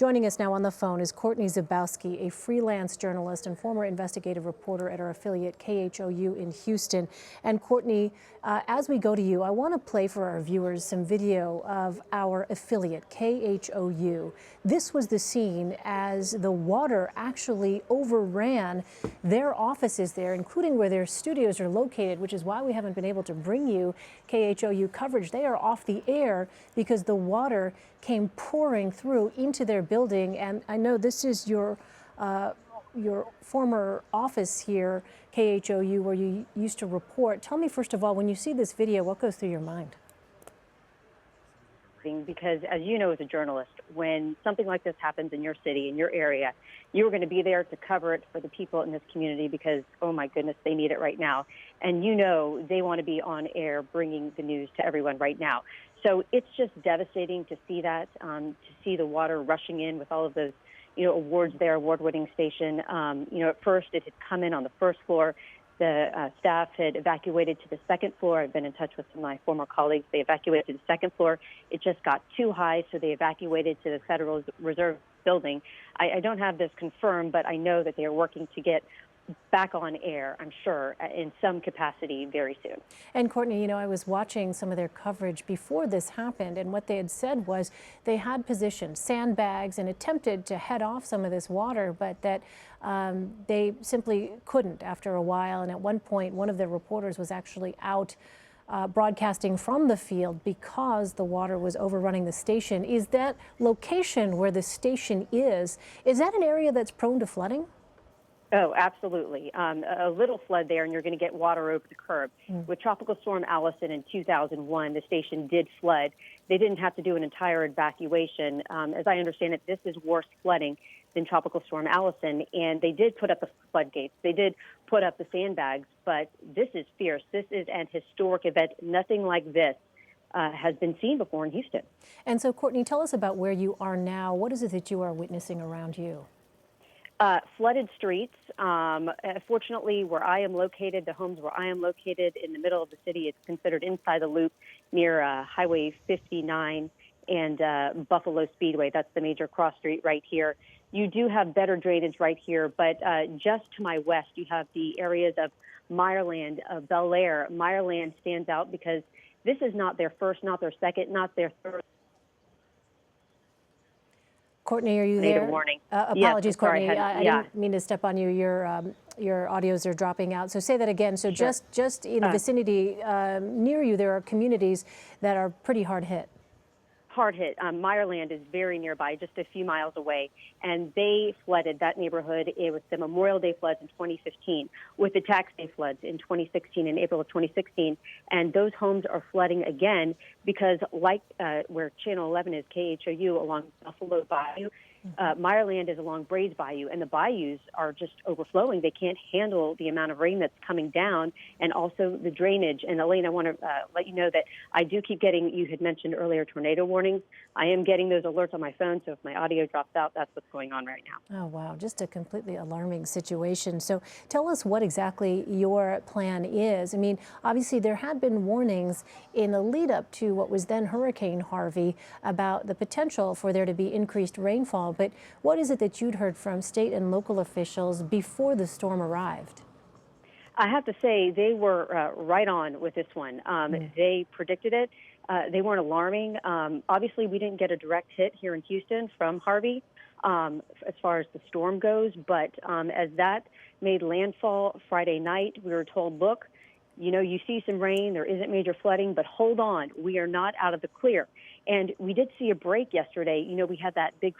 Joining us now on the phone is Courtney Zubowski, a freelance journalist and former investigative reporter at our affiliate KHOU in Houston. And Courtney, as we go to you, I want to play for our viewers some video of our affiliate, KHOU. This was the scene as the water actually overran their offices there, including where their studios are located, which is why we haven't been able to bring you KHOU coverage. They are off the air because the water came pouring through into their building. And I know this is your former office here, KHOU, where you used to report. Tell me, first of all, when you see this video, what goes through your mind? Because as you know, as a journalist, when something like this happens in your city, in your area, you are going to be there to cover it for the people in this community because, oh my goodness, they need it right now. And you know they want to be on air bringing the news to everyone right now. So it's just devastating to see that, to see the water rushing in with all of those, awards there, award-winning station. At first it had come in on the first floor. The staff had evacuated to the second floor. I've been in touch with some of my former colleagues. They evacuated to the second floor. It just got too high, so they evacuated to the Federal Reserve building. I don't have this confirmed, but I know that they are working to get back on air, I'm sure, in some capacity very soon. And Courtney, I was watching some of their coverage before this happened, and what they had said was they had positioned sandbags and attempted to head off some of this water, but that they simply couldn't after a while. And at one point, one of their reporters was actually out broadcasting from the field because the water was overrunning the station. Is that location where the station is that an area that's prone to flooding? Oh, absolutely. A little flood there, and you're going to get water over the curb. With Tropical Storm Allison in 2001, the station did flood. They didn't have to do an entire evacuation. As I understand it, this is worse flooding than Tropical Storm Allison, and they did put up the floodgates. They did put up the sandbags, but this is fierce. This is an historic event. Nothing like this has been seen before in Houston. And so, Courtney, tell us about where you are now. What is it that you are witnessing around you? Flooded streets. Fortunately, where I am located, the homes where I am located in the middle of the city, it's considered inside the loop near Highway 59 and Buffalo Speedway. That's the major cross street right here. You do have better drainage right here, but just to my west, you have the areas of Meyerland, Bel Air. Meyerland stands out because this is not their first, not their second, not their third. Courtney, are you there? Warning. Apologies, yes, sorry, Courtney. I didn't mean to step on you. Your audios are dropping out. So say that again. So sure. just in the vicinity near you, there are communities that are pretty hard hit. Hard hit. Meyerland is very nearby, just a few miles away, and they flooded that neighborhood. It was the Memorial Day floods in 2015, with the tax day floods in 2016, in April of 2016, and those homes are flooding again because, like where Channel 11 is, KHOU along Buffalo Bayou, Meyerland is along Brays Bayou, and the bayous are just overflowing. They can't handle the amount of rain that's coming down, and also the drainage. And Elaine, I want to let you know that I do keep getting, you had mentioned earlier, tornado warnings. I am getting those alerts on my phone, so if my audio drops out, that's what's going on right now. Oh, wow. Just a completely alarming situation. So tell us what exactly your plan is. I mean, obviously there had been warnings in the lead up to what was then Hurricane Harvey about the potential for there to be increased rainfall. But what is it that you'd heard from state and local officials before the storm arrived? I have to say they were right on with this one. They predicted it. They weren't alarming. Obviously, we didn't get a direct hit here in Houston from Harvey as far as the storm goes. But as that made landfall Friday night, we were told, look, you see some rain, there isn't major flooding, but hold on, we are not out of the clear. And we did see a break yesterday. We had that the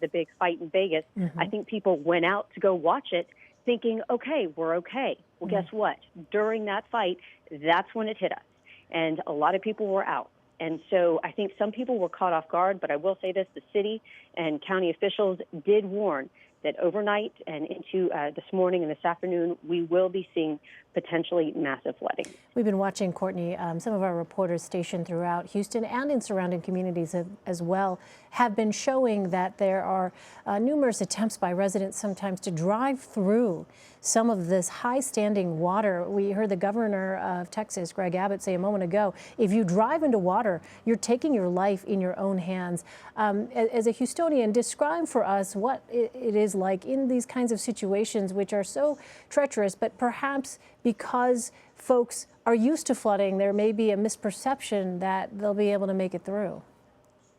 big fight in Vegas. I think people went out to go watch it thinking, okay, we're okay. Well, guess what? During that fight, that's when it hit us. And a lot of people were out. And so I think some people were caught off guard, but I will say this, the city and county officials did warn that overnight and into this morning and this afternoon, we will be seeing potentially massive flooding. We've been watching, Courtney, some of our reporters stationed throughout Houston and in surrounding communities as well have been showing that there are numerous attempts by residents sometimes to drive through some of this high-standing water. We heard the governor of Texas, Greg Abbott, say a moment ago, if you drive into water, you're taking your life in your own hands. As a Houstonian, describe for us what it is like in these kinds of situations, which are so treacherous, but perhaps because folks are used to flooding, there may be a misperception that they'll be able to make it through.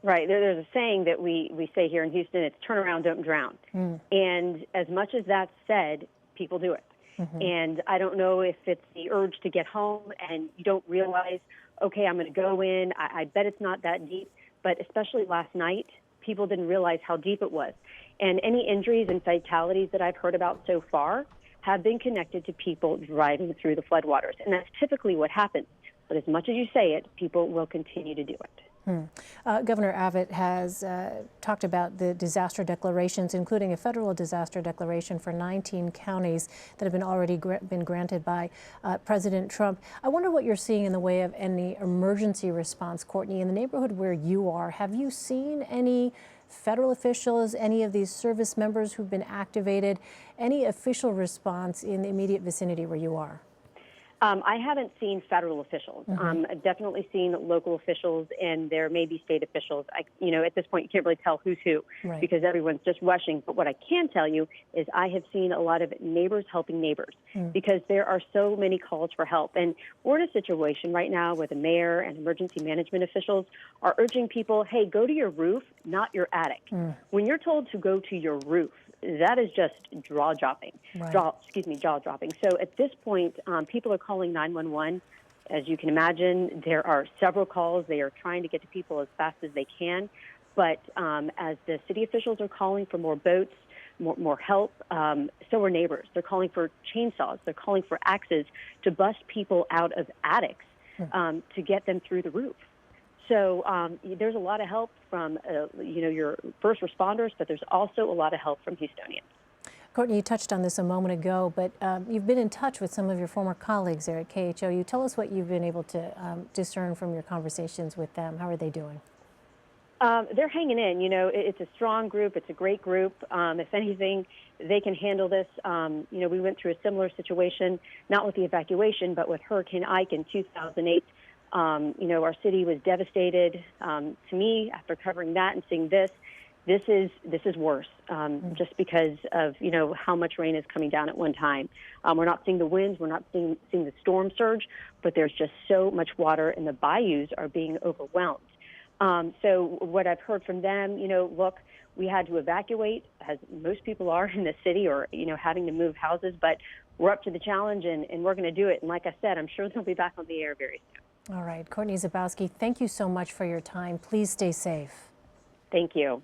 Right. There's a saying that we say here in Houston, it's turn around, don't drown. And as much as that's said, people do it. And I don't know if it's the urge to get home and you don't realize, okay, I'm going to go in. I bet it's not that deep. But especially last night, people didn't realize how deep it was. And any injuries and fatalities that I've heard about so far have been connected to people driving through the floodwaters. And that's typically what happens. But as much as you say it, people will continue to do it. Governor Abbott has talked about the disaster declarations, including a federal disaster declaration for 19 counties that have been already been granted by President Trump. I wonder what you're seeing in the way of any emergency response, Courtney, in the neighborhood where you are. Have you seen any federal officials, any of these service members who've been activated, any official response in the immediate vicinity where you are? I haven't seen federal officials. I've definitely seen local officials, and there may be state officials. At this point, you can't really tell who's who because everyone's just rushing. But what I can tell you is I have seen a lot of neighbors helping neighbors because there are so many calls for help. And we're in a situation right now where the mayor and emergency management officials are urging people, hey, go to your roof, not your attic. When you're told to go to your roof, that is just jaw-dropping. Jaw-dropping. So at this point, people are calling 911. As you can imagine, there are several calls. They are trying to get to people as fast as they can. But as the city officials are calling for more boats, more help, so are neighbors. They're calling for chainsaws. They're calling for axes to bust people out of attics to get them through the roof. So there's a lot of help from, your first responders, but there's also a lot of help from Houstonians. Courtney, you touched on this a moment ago, but you've been in touch with some of your former colleagues there at KHOU. Tell us what you've been able to discern from your conversations with them. How are they doing? They're hanging in. It's a strong group. It's a great group. If anything, they can handle this. We went through a similar situation, not with the evacuation, but with Hurricane Ike in 2008. Our city was devastated. To me, after covering that and seeing this is worse, just because of how much rain is coming down at one time. We're not seeing the winds, we're not seeing the storm surge, but there's just so much water, and the bayous are being overwhelmed. So what I've heard from them, look, we had to evacuate, as most people are in the city, or having to move houses, but we're up to the challenge, and we're going to do it. And like I said, I'm sure they'll be back on the air very soon. All right, Courtney Zubowski, thank you so much for your time. Please stay safe. Thank you.